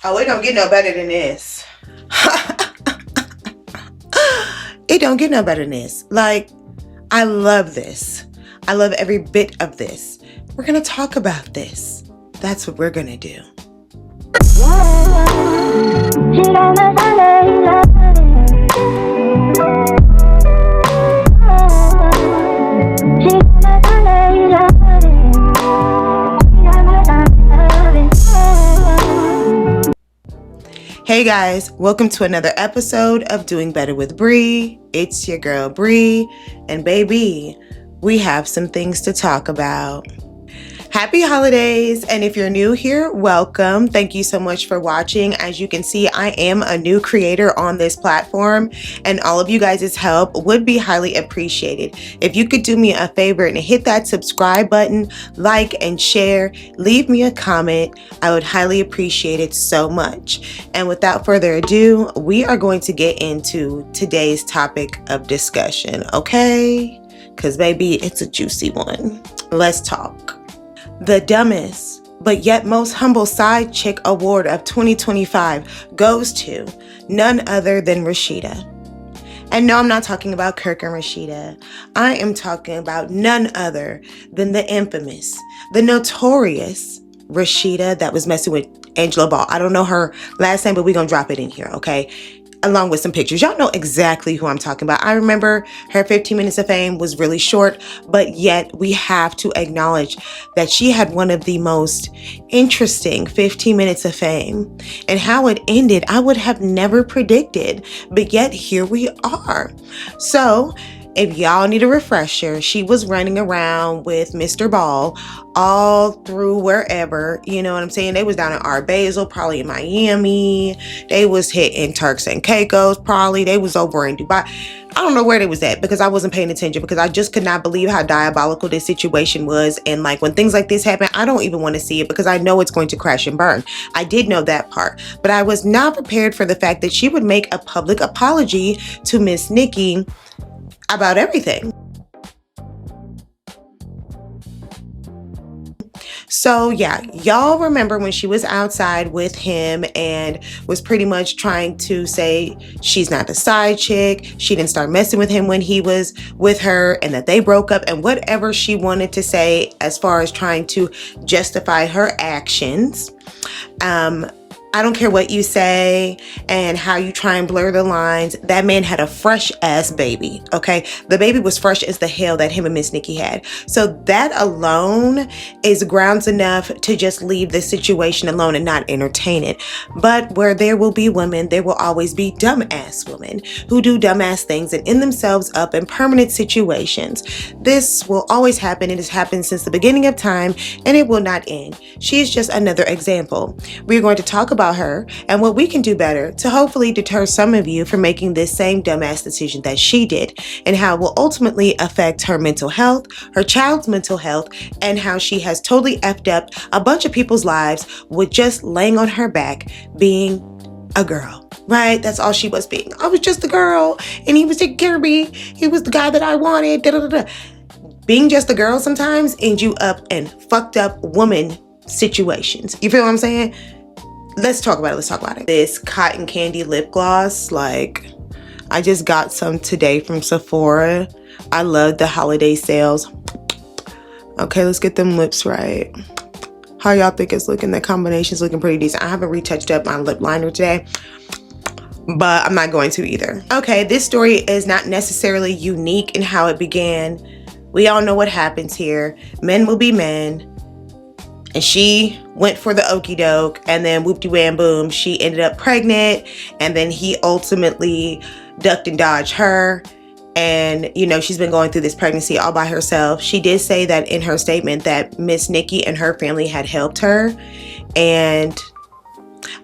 Oh, it don't get no better than this. It don't get no better than this. Like, I love this. I love every bit of this. We're gonna talk about this. That's what we're gonna do. Hey guys, welcome to another episode of Doing Better with Bree. It's your girl Bree, and baby, we have some things to talk about. Happy holidays, and if you're new here, welcome. Thank you so much for watching. As you can see, I am a new creator on this platform, and all of you guys' help would be highly appreciated. If you could do me a favor and hit that subscribe button, like and share, leave me a comment, I would highly appreciate it so much. And without further ado, we are going to get into today's topic of discussion, okay? Because baby, it's a juicy one. Let's talk. The dumbest, but yet most humble side chick award of 2025 goes to none other than Rashida. And no, I'm not talking about Kirk and Rashida. I am talking about none other than the infamous, the notorious Rashida that was messing with LiAngelo Ball. I don't know her last name, but we're going to drop it in here, okay? Along with some pictures. Y'all know exactly who I'm talking about. I remember her 15 minutes of fame was really short, but yet we have to acknowledge that she had one of the most interesting 15 minutes of fame. And how it ended, I would have never predicted, but yet here we are. So if y'all need a refresher, she was running around with Mr. Ball all through wherever, you know what I'm saying? They was down in Art Basel, probably in Miami. They was hitting Turks and Caicos, probably. They was over in Dubai. I don't know where they was at because I wasn't paying attention, because I just could not believe how diabolical this situation was. And like when things like this happen, I don't even want to see it because I know it's going to crash and burn. I did know that part, but I was not prepared for the fact that she would make a public apology to Miss Nikki about everything. So yeah, y'all remember when she was outside with him and was pretty much trying to say she's not the side chick, she didn't start messing with him when he was with her, and that they broke up, and whatever she wanted to say as far as trying to justify her actions. I don't care what you say and how you try and blur the lines. That man had a fresh ass baby, okay? The baby was fresh as the hell that him and Miss Nikki had. So that alone is grounds enough to just leave the situation alone and not entertain it. But where there will be women, there will always be dumbass women who do dumbass things and end themselves up in permanent situations. This will always happen. It has happened since the beginning of time, and it will not end. She is just another example. We're going to talk about her and what we can do better to hopefully deter some of you from making this same dumbass decision that she did, and how it will ultimately affect her mental health, her child's mental health, and how she has totally effed up a bunch of people's lives with just laying on her back being a girl. Right? That's all she was being. I was just a girl and he was taking care of me. He was the guy that I wanted. Da, da, da, da. Being just a girl sometimes ends you up in fucked up woman situations. You feel what I'm saying? Let's talk about it. Let's talk about it. This cotton candy lip gloss, like, I just got some today from Sephora. I love the holiday sales. Okay, let's get them lips right. How y'all think it's looking? The combination's looking pretty decent. I haven't retouched up my lip liner today, but I'm not going to either. Okay, this story is not necessarily unique in how it began. We all know what happens here. Men will be men. And she went for the okie doke, and then whoop-de-wham boom, she ended up pregnant, and then he ultimately ducked and dodged her. And, you know, she's been going through this pregnancy all by herself. She did say that in her statement that Miss Nikki and her family had helped her. And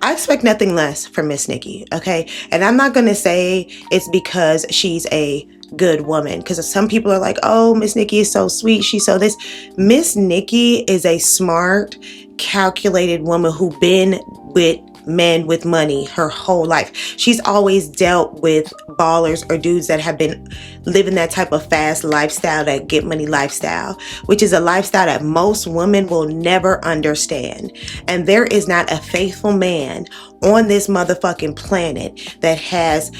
I expect nothing less from Miss Nikki, okay? And I'm not going to say it's because she's a good woman, because some people are like, oh, Miss Nikki is so sweet, she's so this. Miss Nikki is a smart, calculated woman who been with men with money her whole life. She's always dealt with ballers or dudes that have been living that type of fast lifestyle, that get money lifestyle, which is a lifestyle that most women will never understand. And there is not a faithful man on this motherfucking planet that has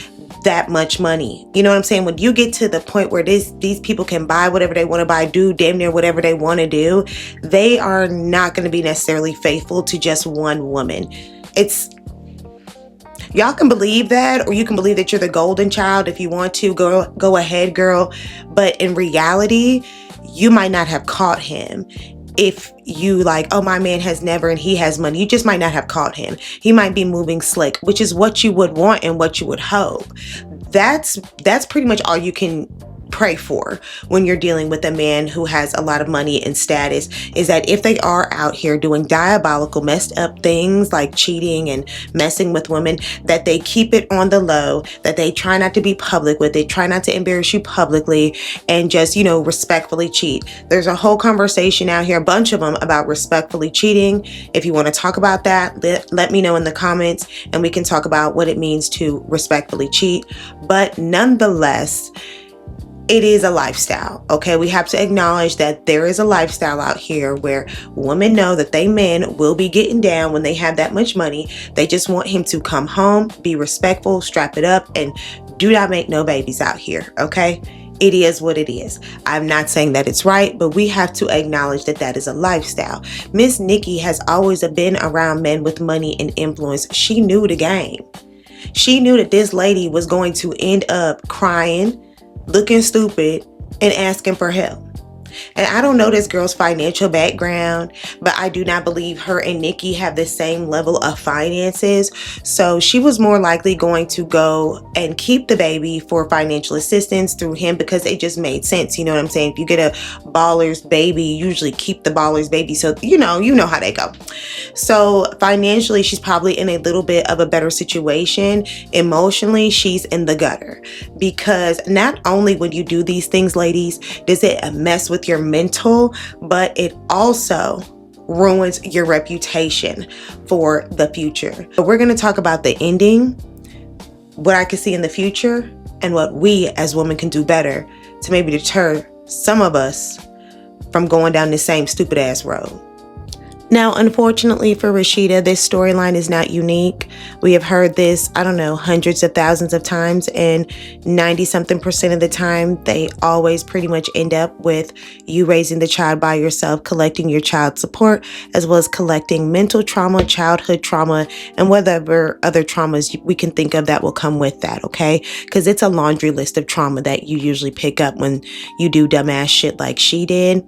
that much money. You know what I'm saying? When you get to the point where these people can buy whatever they want to buy, do damn near whatever they want to do, they are not going to be necessarily faithful to just one woman. Y'all can believe that, or you can believe that you're the golden child if you want to. Go ahead, girl. But in reality, you might not have caught him. If you like, oh, my man has never and he has money, you just might not have caught him. He might be moving slick, which is what you would want and what you would hope. That's pretty much all you can pray for when you're dealing with a man who has a lot of money and status, is that if they are out here doing diabolical, messed up things like cheating and messing with women, that they keep it on the low, that they try not to be public with it, try not to embarrass you publicly, and just, respectfully cheat. There's a whole conversation out here, a bunch of them, about respectfully cheating. If you want to talk about that, let me know in the comments, and we can talk about what it means to respectfully cheat. But nonetheless, it is a lifestyle, okay? We have to acknowledge that there is a lifestyle out here where women know that they men will be getting down when they have that much money. They just want him to come home, be respectful, strap it up, and do not make no babies out here, okay? It is what it is. I'm not saying that it's right, but we have to acknowledge that that is a lifestyle. Miss Nikki has always been around men with money and influence. She knew the game. She knew that this lady was going to end up crying, looking stupid, and asking for help. And I don't know this girl's financial background, but I do not believe her and Nikki have the same level of finances. So she was more likely going to go and keep the baby for financial assistance through him, because it just made sense. You know what I'm saying? If you get a baller's baby, you usually keep the baller's baby. So, you know how they go. So financially, she's probably in a little bit of a better situation. Emotionally, she's in the gutter, because not only when you do these things, ladies, does it mess with your mental, but it also ruins your reputation for the future. But we're going to talk about the ending, what I can see in the future, and what we as women can do better to maybe deter some of us from going down the same stupid ass road. Now, unfortunately for Rashida, this storyline is not unique. We have heard this, I don't know, hundreds of thousands of times, and 90-something% of the time, they always pretty much end up with you raising the child by yourself, collecting your child support, as well as collecting mental trauma, childhood trauma, and whatever other traumas we can think of that will come with that, okay? Because it's a laundry list of trauma that you usually pick up when you do dumbass shit like she did,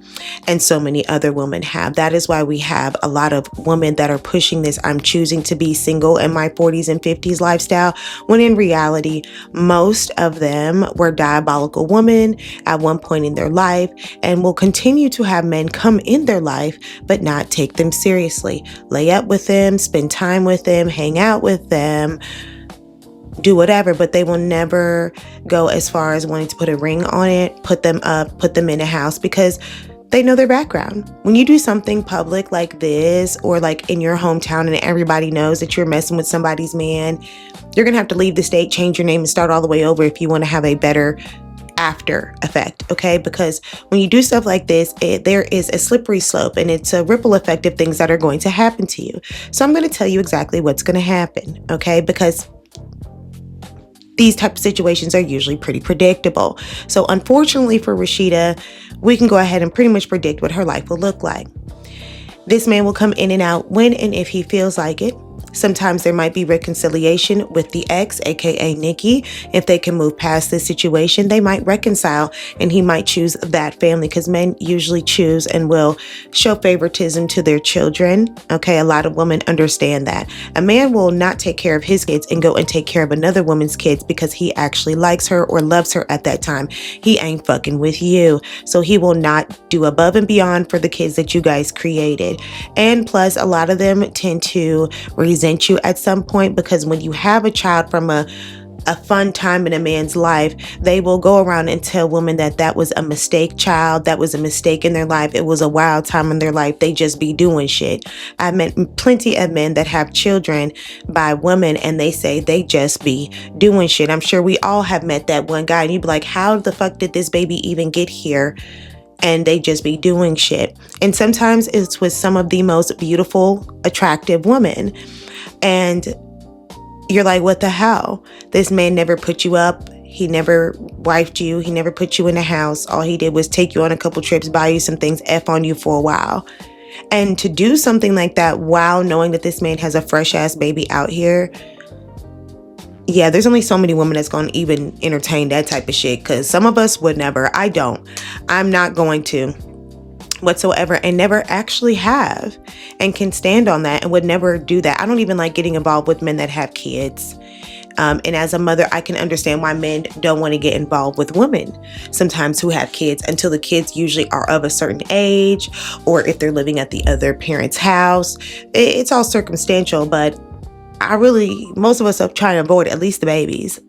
and so many other women have. That is why we have a lot of women that are pushing this I'm choosing to be single in my 40s and 50s lifestyle, when in reality, most of them were diabolical women at one point in their life, and will continue to have men come in their life but not take them seriously, lay up with them, spend time with them, hang out with them, do whatever, but they will never go as far as wanting to put a ring on it, put them up, put them in a house, because they know their background. When you do something public like this, or like in your hometown, and everybody knows that you're messing with somebody's man, you're gonna have to leave the state, change your name, and start all the way over if you want to have a better after effect, okay? Because when you do stuff like this, there is a slippery slope, and it's a ripple effect of things that are going to happen to you. So I'm going to tell you exactly what's going to happen, okay? Because these type of situations are usually pretty predictable. So unfortunately for Rashida, we can go ahead and pretty much predict what her life will look like. This man will come in and out when and if he feels like it. Sometimes there might be reconciliation with the ex, aka Nikki. If they can move past this situation, they might reconcile, and he might choose that family, because men usually choose and will show favoritism to their children. Okay, a lot of women understand that. A man will not take care of his kids and go and take care of another woman's kids because he actually likes her or loves her at that time. He ain't fucking with you. So he will not do above and beyond for the kids that you guys created. And plus, a lot of them tend to resent you at some point, because when you have a child from a a fun time in a man's life, they will go around and tell women that that was a mistake child, that was a mistake in their life, it was a wild time in their life, they just be doing shit. I've met plenty of men that have children by women and they say they just be doing shit. I'm sure we all have met that one guy and you'd be like, how the fuck did this baby even get here? And they just be doing shit. And sometimes it's with some of the most beautiful, attractive women. And you're like, what the hell? This man never put you up. He never wifed you. He never put you in the house. All he did was take you on a couple trips, buy you some things, F on you for a while. And to do something like that while knowing that this man has a fresh ass baby out here, yeah, there's only so many women that's going to even entertain that type of shit, because some of us would never. I don't. I'm not going to whatsoever, and never actually have, and can stand on that and would never do that. I don't even like getting involved with men that have kids. And as a mother, I can understand why men don't want to get involved with women sometimes who have kids until the kids usually are of a certain age, or if they're living at the other parent's house. It's all circumstantial, but most of us are trying to avoid at least the babies.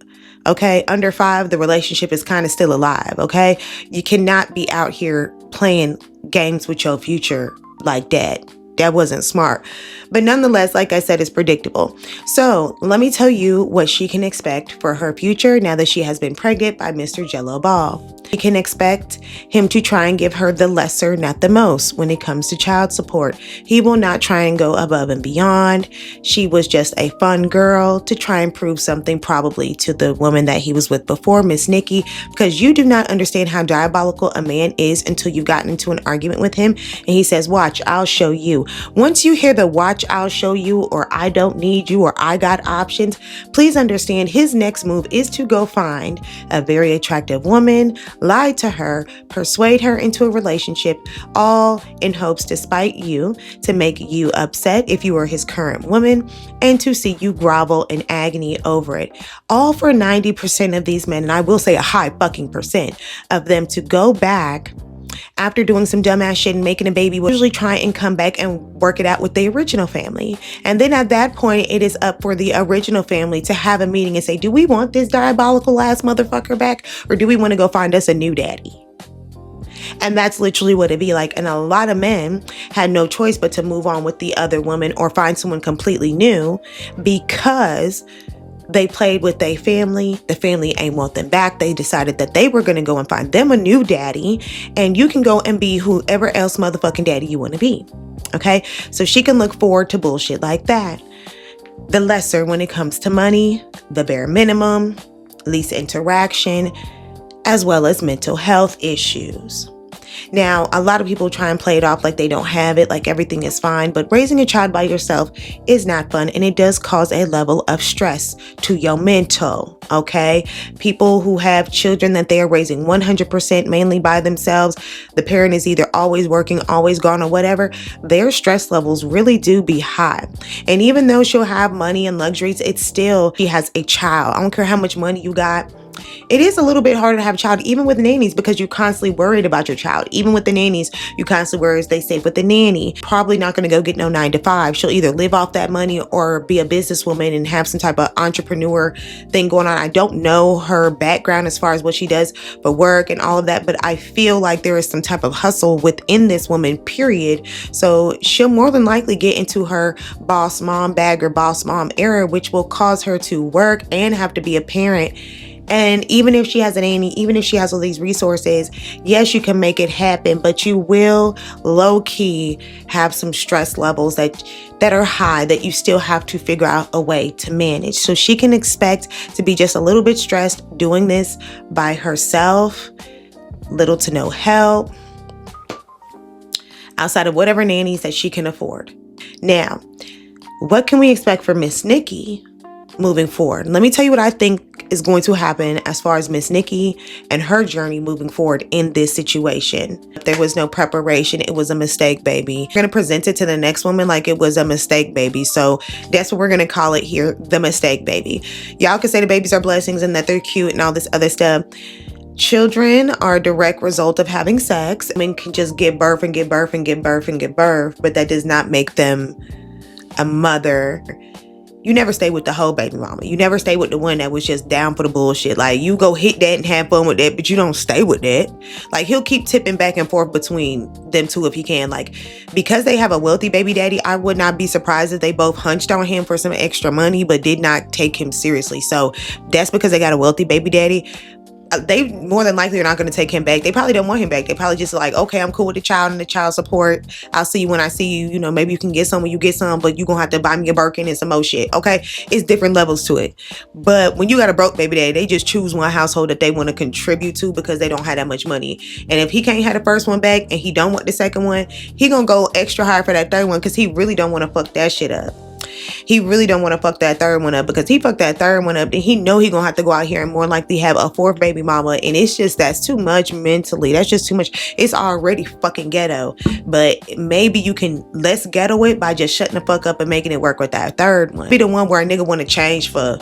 Okay, under 5, the relationship is kind of still alive. Okay, you cannot be out here playing games with your future like that. That wasn't smart. But nonetheless, like I said, it's predictable. So let me tell you what she can expect for her future now that she has been pregnant by Mr. LiAngelo Ball. She can expect him to try and give her the lesser, not the most, when it comes to child support. He will not try and go above and beyond. She was just a fun girl to try and prove something probably to the woman that he was with before, Miss Nikki, because you do not understand how diabolical a man is until you've gotten into an argument with him and he says, watch, I'll show you. Once you hear the watch, I'll show you, or I don't need you, or I got options, please understand his next move is to go find a very attractive woman, lie to her, persuade her into a relationship, all in hopes to spite you, to make you upset if you were his current woman, and to see you grovel in agony over it. All for 90% of these men, and I will say a high fucking percent of them, to go back after doing some dumbass shit and making a baby, will usually try and come back and work it out with the original family. And then at that point, it is up for the original family to have a meeting and say, do we want this diabolical ass motherfucker back, or do we want to go find us a new daddy? And that's literally what it'd be like. And a lot of men had no choice but to move on with the other woman or find someone completely new, because they played with their family. The family ain't want them back. They decided that they were going to go and find them a new daddy, and you can go and be whoever else motherfucking daddy you want to be. Okay, so she can look forward to bullshit like that. The lesser when it comes to money, the bare minimum, least interaction, as well as mental health issues. Now, a lot of people try and play it off like they don't have it, like everything is fine, but raising a child by yourself is not fun, and it does cause a level of stress to your mental, okay? People who have children that they are raising 100% mainly by themselves, the parent is either always working, always gone, or whatever, their stress levels really do be high. And even though she'll have money and luxuries, it's still, she has a child. I don't care how much money you got. It is a little bit harder to have a child, even with nannies, because you're constantly worried about your child. Even with the nannies, you constantly worry they stay with the nanny. Probably not going to go get no 9-to-5. She'll either live off that money or be a businesswoman and have some type of entrepreneur thing going on. I don't know her background as far as what she does for work and all of that, but I feel like there is some type of hustle within this woman, period. So she'll more than likely get into her boss mom bag or boss mom era, which will cause her to work and have to be a parent. And even if she has a nanny, even if she has all these resources, yes, you can make it happen, but you will low-key have some stress levels that are high that you still have to figure out a way to manage. So she can expect to be just a little bit stressed doing this by herself, little to no help, outside of whatever nannies that she can afford. Now, what can we expect from Miss Nikki moving forward? Let me tell you what I think is going to happen as far as Miss Nikki and her journey moving forward in this situation. If there was no preparation, it was a mistake, baby. We're going to present it to the next woman like it was a mistake, baby. So that's what we're going to call it here, the mistake, baby. Y'all can say the babies are blessings and that they're cute and all this other stuff. Children are a direct result of having sex. I mean, can just give birth and give birth and give birth and give birth, but that does not make them a mother You never stay with the whole baby mama. You never stay with the one that was just down for the bullshit. Like, you go hit that and have fun with that, but you don't stay with that. Like, he'll keep tipping back and forth between them two if he can. Like, because they have a wealthy baby daddy, I would not be surprised if they both hunched on him for some extra money, but did not take him seriously. So that's because they got a wealthy baby daddy. They more than likely are not going to take him back. They probably don't want him back. They probably just like, okay, I'm cool with the child and the child support. I'll see you when I see you. You know, maybe you can get some when you get some, but you're going to have to buy me a Birkin and some more shit. Okay. It's different levels to it. But when you got a broke baby daddy, they just choose one household that they want to contribute to because they don't have that much money. And if he can't have the first one back and he don't want the second one, he going to go extra hard for that third one because he really don't want to fuck that shit up. He really don't want to fuck that third one up, because he fucked that third one up, then he know he gonna have to go out here and more likely have a fourth baby mama, and it's just, that's too much mentally. That's just too much. It's already fucking ghetto, but maybe you can less ghetto it by just shutting the fuck up and making it work with that third one. Be the one where a nigga want to change for,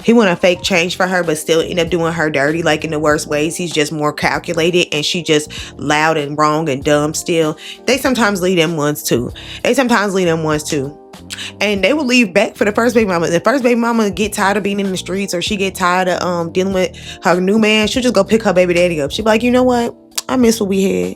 he want to fake change for her, but still end up doing her dirty, like in the worst ways. He's just more calculated, and she just loud and wrong and dumb still. They sometimes leave them ones too. And they will leave back for the first baby mama. The first baby mama get tired of being in the streets, or she get tired of dealing with her new man, she'll just go pick her baby daddy up. She'll be like, you know what? I miss what we had.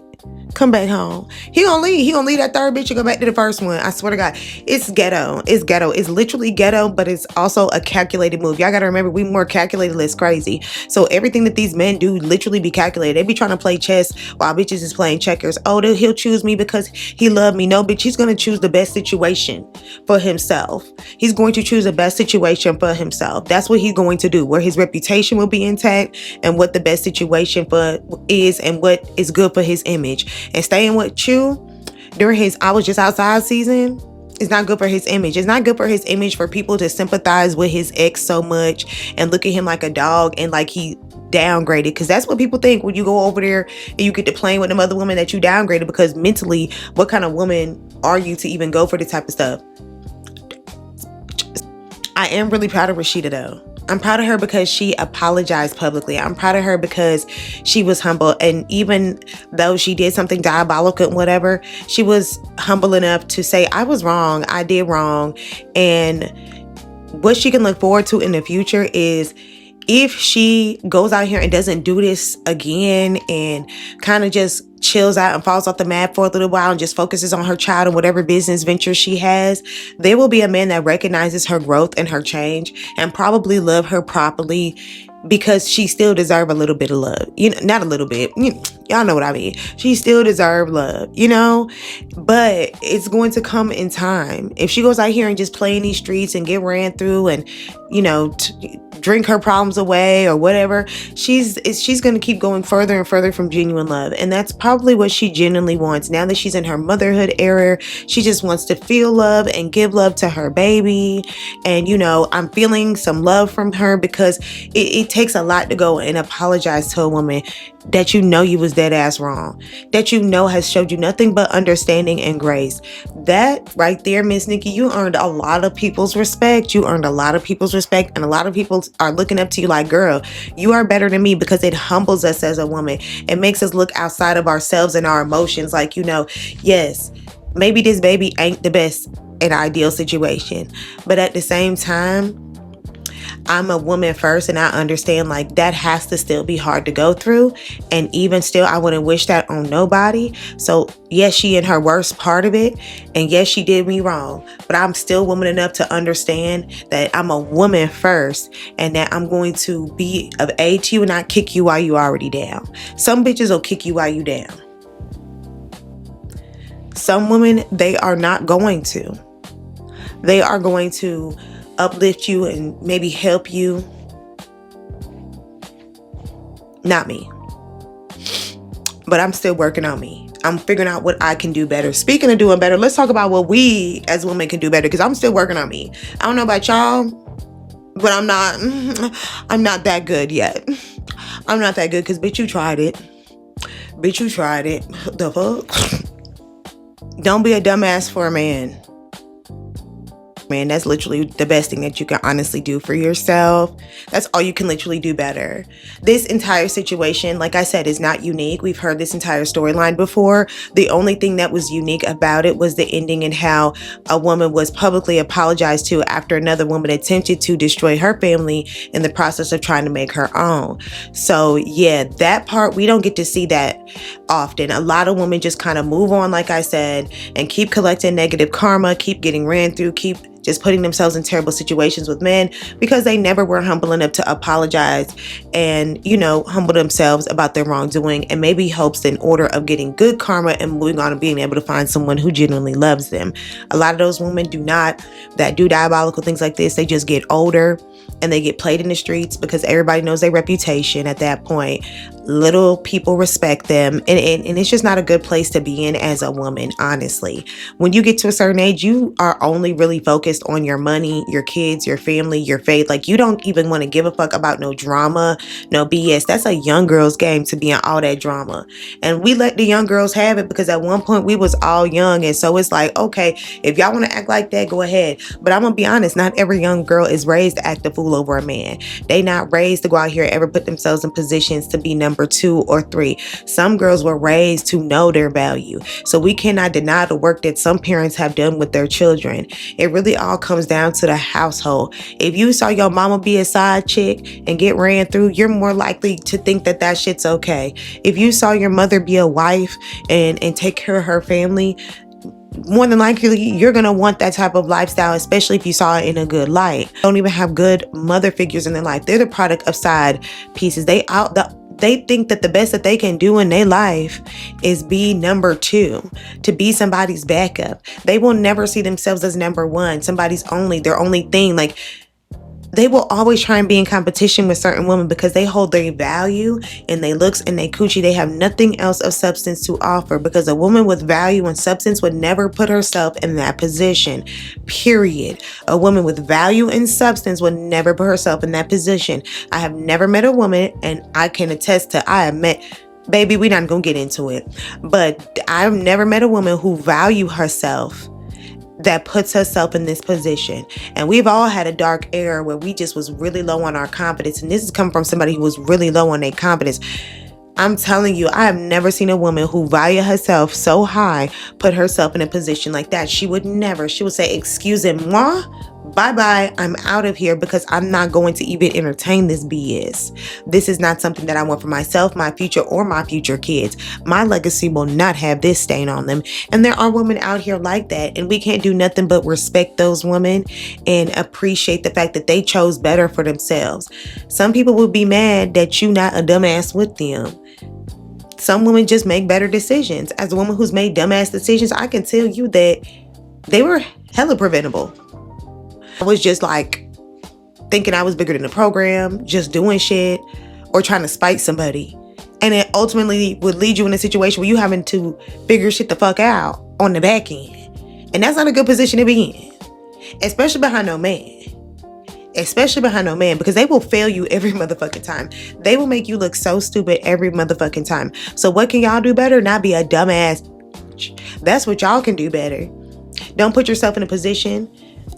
Come back home. He gonna leave that third bitch and go back to the first one. I swear to God. It's ghetto. It's ghetto. It's literally ghetto, but it's also a calculated move. Y'all gotta remember, we more calculated, less crazy. So everything that these men do literally be calculated. They be trying to play chess while bitches is playing checkers. Oh, he'll choose me because he loved me. No, bitch, he's gonna choose the best situation for himself. He's going to choose the best situation for himself. That's what he's going to do, where his reputation will be intact and what the best situation for is and what is good for his image. And staying with you during his I was just outside season is not good for his image. It's not good for his image for people to sympathize with his ex so much and look at him like a dog and like he downgraded, because that's what people think when you go over there and you get to playing with them other women, that you downgraded, because mentally, what kind of woman are you to even go for this type of stuff? I am really proud of Rashida though. I'm proud of her because she apologized publicly. I'm proud of her because she was humble. And even though she did something diabolical and whatever, she was humble enough to say, I was wrong. I did wrong. And what she can look forward to in the future is, if she goes out here and doesn't do this again and kind of just chills out and falls off the map for a little while and just focuses on her child and whatever business venture she has, there will be a man that recognizes her growth and her change and probably love her properly, because she still deserves a little bit of love. You know, not a little bit. Y'all know what I mean. She still deserves love, you know? But it's going to come in time. If she goes out here and just play in these streets and get ran through and, you know, drink her problems away or whatever, she's going to keep going further and further from genuine love. And that's probably what she genuinely wants. Now that she's in her motherhood era, she just wants to feel love and give love to her baby. And, you know, I'm feeling some love from her, because it takes a lot to go and apologize to a woman that you know you was dead ass wrong, that you know has showed you nothing but understanding and grace. That right there, Miss Nikki, you earned a lot of people's respect. You earned a lot of people's respect, and a lot of people are looking up to you like, girl, you are better than me, because it humbles us as a woman. It makes us look outside of ourselves and our emotions. Like, you know, yes, maybe this baby ain't the best and ideal situation, but at the same time, I'm a woman first, and I understand like that has to still be hard to go through. And even still, I wouldn't wish that on nobody. So yes, she in her worst part of it. And yes, she did me wrong, but I'm still woman enough to understand that I'm a woman first, and that I'm going to be of aid to you and not kick you while you already down. Some bitches will kick you while you down. Some women, they are not going to. They are going to uplift you and maybe help you. Not me. But I'm still working on me. I'm figuring out what I can do better. Speaking of doing better, let's talk about what we as women can do better, because I'm still working on me. I don't know about y'all, but I'm not that good yet. I'm not that good, because bitch, you tried it. Bitch, you tried it. The fuck? Don't be a dumbass for a man. Man, that's literally the best thing that you can honestly do for yourself. That's all you can literally do better. This entire situation, like I said, is not unique. We've heard this entire storyline before. The only thing that was unique about it was the ending and how a woman was publicly apologized to after another woman attempted to destroy her family in the process of trying to make her own. So yeah, that part, we don't get to see that often. A lot of women just kind of move on, like I said, and keep collecting negative karma, keep getting ran through, keep just putting themselves in terrible situations with men because they never were humble enough to apologize and, humble themselves about their wrongdoing and maybe hopes in order of getting good karma and moving on and being able to find someone who genuinely loves them. A lot of those women that do diabolical things like this, they just get older and they get played in the streets because everybody knows their reputation at that point. Little people respect them, and it's just not a good place to be in as a woman, honestly. When you get to a certain age, you are only really focused on your money, your kids, your family, your faith. Like, you don't even want to give a fuck about no drama, no BS. That's a young girl's game to be in all that drama. And we let the young girls have it because at one point we was all young. And so it's like, okay, if y'all want to act like that, go ahead. But I'm going to be honest, not every young girl is raised to act a fool over a man. They not raised to go out here and ever put themselves in positions to be number 2 or 3. Some girls were raised to know their value. So we cannot deny the work that some parents have done with their children. It really all comes down to the household. If you saw your mama be a side chick and get ran through, you're more likely to think that that shit's okay. If you saw your mother be a wife and take care of her family, more than likely you're gonna want that type of lifestyle, especially if you saw it in a good light. Don't even have good mother figures in their life. They're the product of side pieces. They think that the best that they can do in their life is be number 2, to be somebody's backup. They will never see themselves as number 1, their only thing. Like, they will always try and be in competition with certain women because they hold their value and they looks and they coochie. They have nothing else of substance to offer, because a woman with value and substance would never put herself in that position, period. A woman with value and substance would never put herself in that position. I have never met a woman, and I can attest to, baby, we're not going to get into it, but I've never met a woman who value herself that puts herself in this position. And we've all had a dark era where we just was really low on our confidence. And this is coming from somebody who was really low on their confidence. I'm telling you, I have never seen a woman who valued herself so high put herself in a position like that. She would say, excusez-moi, bye-bye, I'm out of here, because I'm not going to even entertain this BS. This is not something that I want for myself, my future, or my future kids. My legacy will not have this stain on them. And there are women out here like that, and we can't do nothing but respect those women and appreciate the fact that they chose better for themselves. Some people will be mad that you not a dumbass with them. Some women just make better decisions. As a woman who's made dumbass decisions, I can tell you that they were hella preventable. I was just like thinking I was bigger than the program, just doing shit or trying to spite somebody. And it ultimately would lead you in a situation where you having to figure shit the fuck out on the back end. And that's not a good position to be in, especially behind no man. Because they will fail you every motherfucking time. They will make you look so stupid every motherfucking time. So what can y'all do better? Not be a dumbass. That's what y'all can do better. Don't put yourself in a position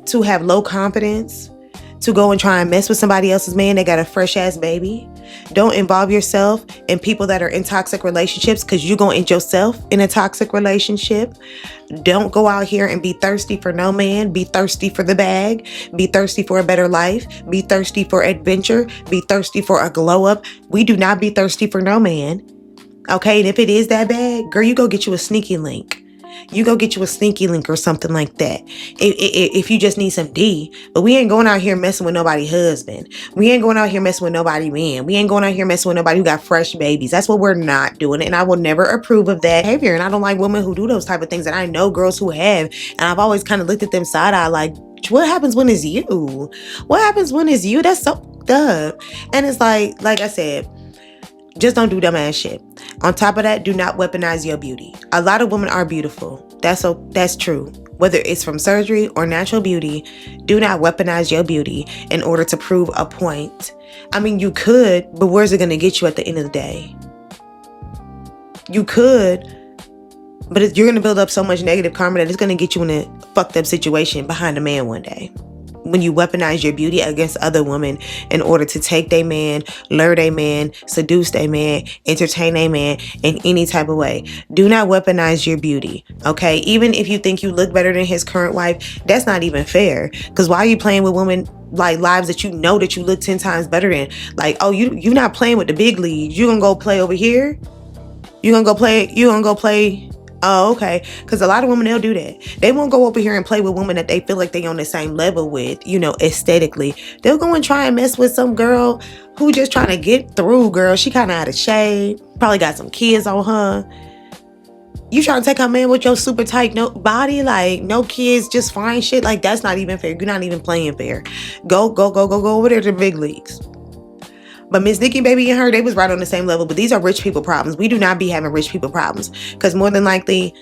to have low confidence, to go and try and mess with somebody else's man that got a fresh ass baby. Don't involve yourself in people that are in toxic relationships, because you're going to end yourself in a toxic relationship. Don't go out here and be thirsty for no man. Be thirsty for the bag. Be thirsty for a better life. Be thirsty for adventure. Be thirsty for a glow up. We do not be thirsty for no man. Okay, and if it is that bad, girl, you go get you a sneaky link. You go get you a sneaky link or something like that. If you just need some D. But we ain't going out here messing with nobody husband. We ain't going out here messing with nobody man. We ain't going out here messing with nobody who got fresh babies. That's what we're not doing. And I will never approve of that behavior. And I don't like women who do those type of things. And I know girls who have. And I've always kind of looked at them side eye like, what happens when it's you? What happens when it's you? That's so up. And it's like I said, just don't do dumbass shit. On top of that, do not weaponize your beauty. A lot of women are beautiful. That's true. Whether it's from surgery or natural beauty, do not weaponize your beauty in order to prove a point. I mean, you could, but where's it going to get you at the end of the day? You could But you're going to build up so much negative karma that it's going to get you in a fucked up situation behind a man one day. When you weaponize your beauty against other women in order to take their man, lure their man, seduce their man, entertain their man in any type of way. Do not weaponize your beauty, okay? Even if you think you look better than his current wife, that's not even fair. Because why are you playing with women like lives that you know that you look 10 times better than? Like, oh, you're not playing with the big leagues. You gonna go play over here? You gonna go play? Oh, okay. Because a lot of women, they'll do that. They won't go over here and play with women that they feel like they on the same level with, you know, aesthetically. They'll go and try and mess with some girl who just trying to get through, girl. She kind of out of shape. Probably got some kids on her. You trying to take her man with your super tight body, like no kids, just fine shit. Like, that's not even fair. You're not even playing fair. Go over there to the big leagues. But Miss Nikki Baby and her, they was right on the same level. But these are rich people problems. We do not be having rich people problems. Because more than likely,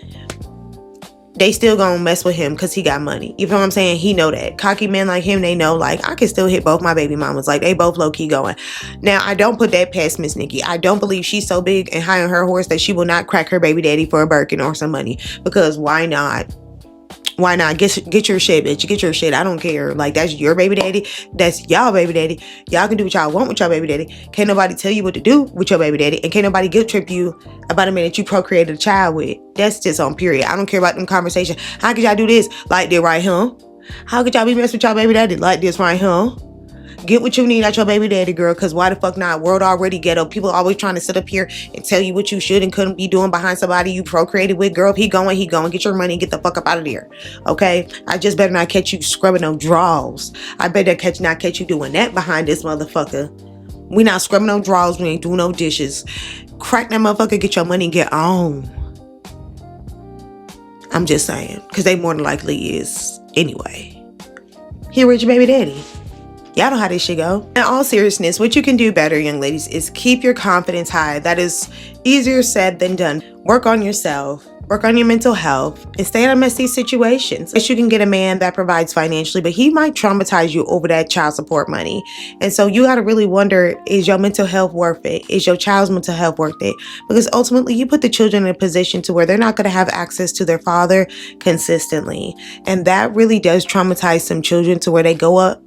they still gonna mess with him because he got money. You know what I'm saying? He know that. Cocky men like him, they know, like, I can still hit both my baby mamas. Like, they both low-key going. Now, I don't put that past Miss Nikki. I don't believe she's so big and high on her horse that she will not crack her baby daddy for a Birkin or some money. Because why not? Why not? Get your shit, bitch. Get your shit. I don't care. Like, that's your baby daddy. That's y'all baby daddy. Y'all can do what y'all want with y'all baby daddy. Can't nobody tell you what to do with your baby daddy. And can't nobody guilt trip you about a man that you procreated a child with. That's just on period. I don't care about them conversations. How could y'all do this like this right here? How could y'all be messing with y'all baby daddy like this right here? Get what you need out your baby daddy, girl, because why the fuck not? World already ghetto. People always trying to sit up here and tell you what you should and couldn't be doing behind somebody you procreated with. Girl, if he going. Get your money and get the fuck up out of there. Okay? I just better not catch you scrubbing no drawers. I better not catch you doing that behind this motherfucker. We not scrubbing no drawers. We ain't doing no dishes. Crack that motherfucker, get your money and get on. I'm just saying. Because they more than likely is anyway. Here with your baby daddy. Y'all know how this shit go. In all seriousness, what you can do better, young ladies, is keep your confidence high. That is easier said than done. Work on yourself. Work on your mental health and stay out of messy situations. Yes, you can get a man that provides financially, but he might traumatize you over that child support money. And so you got to really wonder, is your mental health worth it? Is your child's mental health worth it? Because ultimately you put the children in a position to where they're not going to have access to their father consistently. And that really does traumatize some children to where they grow up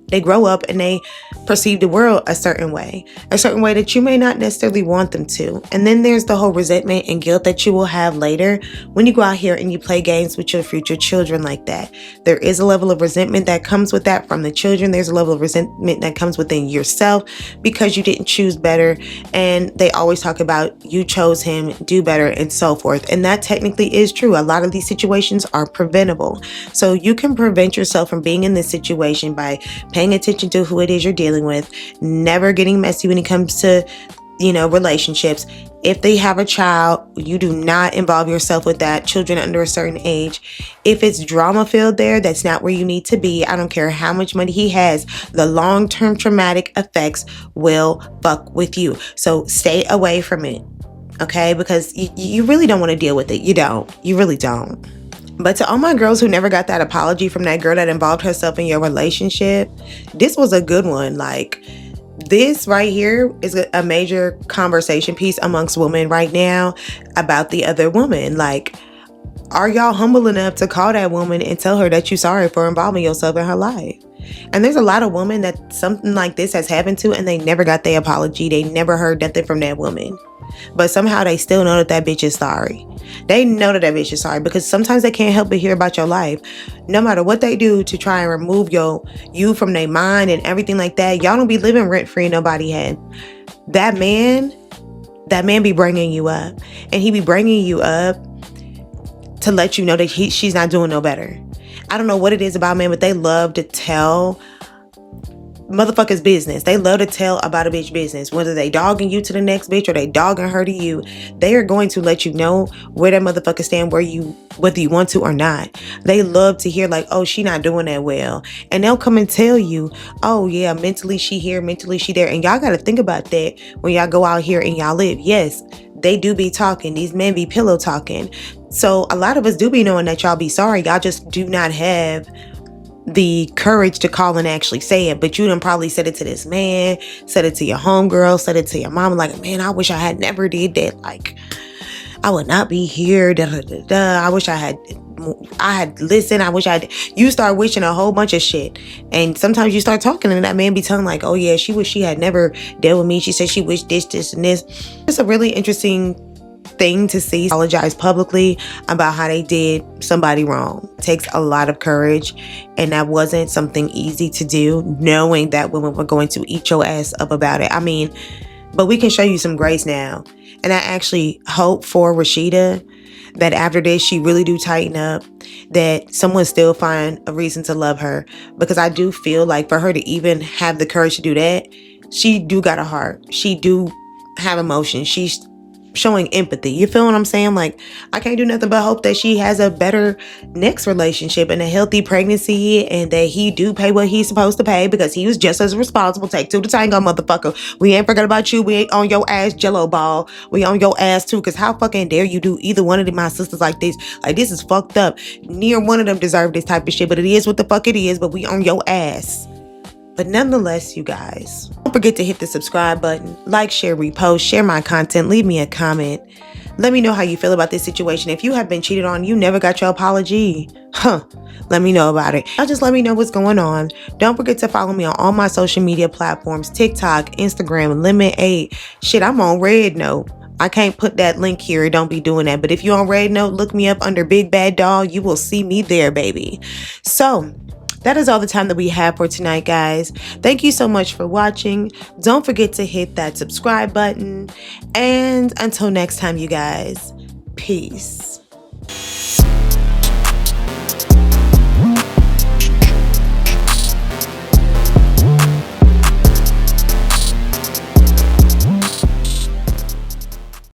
and they perceive the world a certain way that you may not necessarily want them to. And then there's the whole resentment and guilt that you will have later when you go out here and you play games with your future children like that. There is a level of resentment that comes with that from the children. There's a level of resentment that comes within yourself because you didn't choose better. And they always talk about you chose him, do better, and so forth. And that technically is true. A lot of these situations are preventable. So you can prevent yourself from being in this situation by paying attention to who it is you're dealing with, never getting messy when it comes to, relationships. If they have a child, you do not involve yourself with that. Children under a certain age. If it's drama filled there, that's not where you need to be. I don't care how much money he has. The long-term traumatic effects will fuck with you. So stay away from it. Okay? Because you really don't want to deal with it. You don't. You really don't. But to all my girls who never got that apology from that girl that involved herself in your relationship, this was a good one. Like, this right here is a major conversation piece amongst women right now about the other woman. Like, are y'all humble enough to call that woman and tell her that you're sorry for involving yourself in her life? And there's a lot of women that something like this has happened to and they never got their apology. They never heard nothing from that woman. But somehow they still know that bitch is sorry. They know that bitch is sorry because sometimes they can't help but hear about your life. No matter what they do to try and remove you from their mind and everything like that, y'all don't be living rent-free in nobody's head. That man be bringing you up. And he be bringing you up to let you know that she's not doing no better. I don't know what it is about men, but they love to tell motherfuckers business. They love to tell about a bitch business. Whether they dogging you to the next bitch or they dogging her to you, they are going to let you know where that motherfucker stand, whether you want to or not. They love to hear like, oh, she not doing that well. And they'll come and tell you, oh yeah, mentally she here, mentally she there. And y'all got to think about that when y'all go out here and y'all live. Yes, they do be talking. These men be pillow talking. So a lot of us do be knowing that y'all be sorry. Y'all just do not have the courage to call and actually say it. But you done probably said it to this man, said it to your homegirl, said it to your mama, like, man, I wish I had never did that. Like, I would not be here. Da, da, da, da. I wish I had listened. I wish you start wishing a whole bunch of shit. And sometimes you start talking and that man be telling like, oh yeah, she wish she had never dealt with me. She said she wished this, and this. It's a really interesting thing to see. Apologize publicly about how they did somebody wrong. It takes a lot of courage, and that wasn't something easy to do, knowing that women were going to eat your ass up about it. I mean, but we can show you some grace now. And I actually hope for Rashida that after this, she really do tighten up, that someone still find a reason to love her. Because I do feel like for her to even have the courage to do that, she do got a heart. She do have emotion. She's showing empathy. You feel what I'm saying? Like, I can't do nothing but hope that she has a better next relationship and a healthy pregnancy, and that he do pay what he's supposed to pay, because he was just as responsible. Take two to tango, motherfucker. We ain't forget about you. We ain't on your ass, LiAngelo Ball. We on your ass too, because how fucking dare you do either one of my sisters like this? Like, this is fucked up. Neither one of them deserve this type of shit, but it is what the fuck it is. But we on your ass. But nonetheless, you guys, don't forget to hit the subscribe button, like, share, repost, share my content, leave me a comment. Let me know how you feel about this situation. If you have been cheated on, you never got your apology. Let me know about it. Just let me know what's going on. Don't forget to follow me on all my social media platforms, TikTok, Instagram, Limit 8. Shit, I'm on Red Note. I can't put that link here. Don't be doing that. But if you're on Red Note, look me up under Big Bad Doll. You will see me there, baby. So that is all the time that we have for tonight, guys. Thank you so much for watching. Don't forget to hit that subscribe button. And until next time, you guys, peace.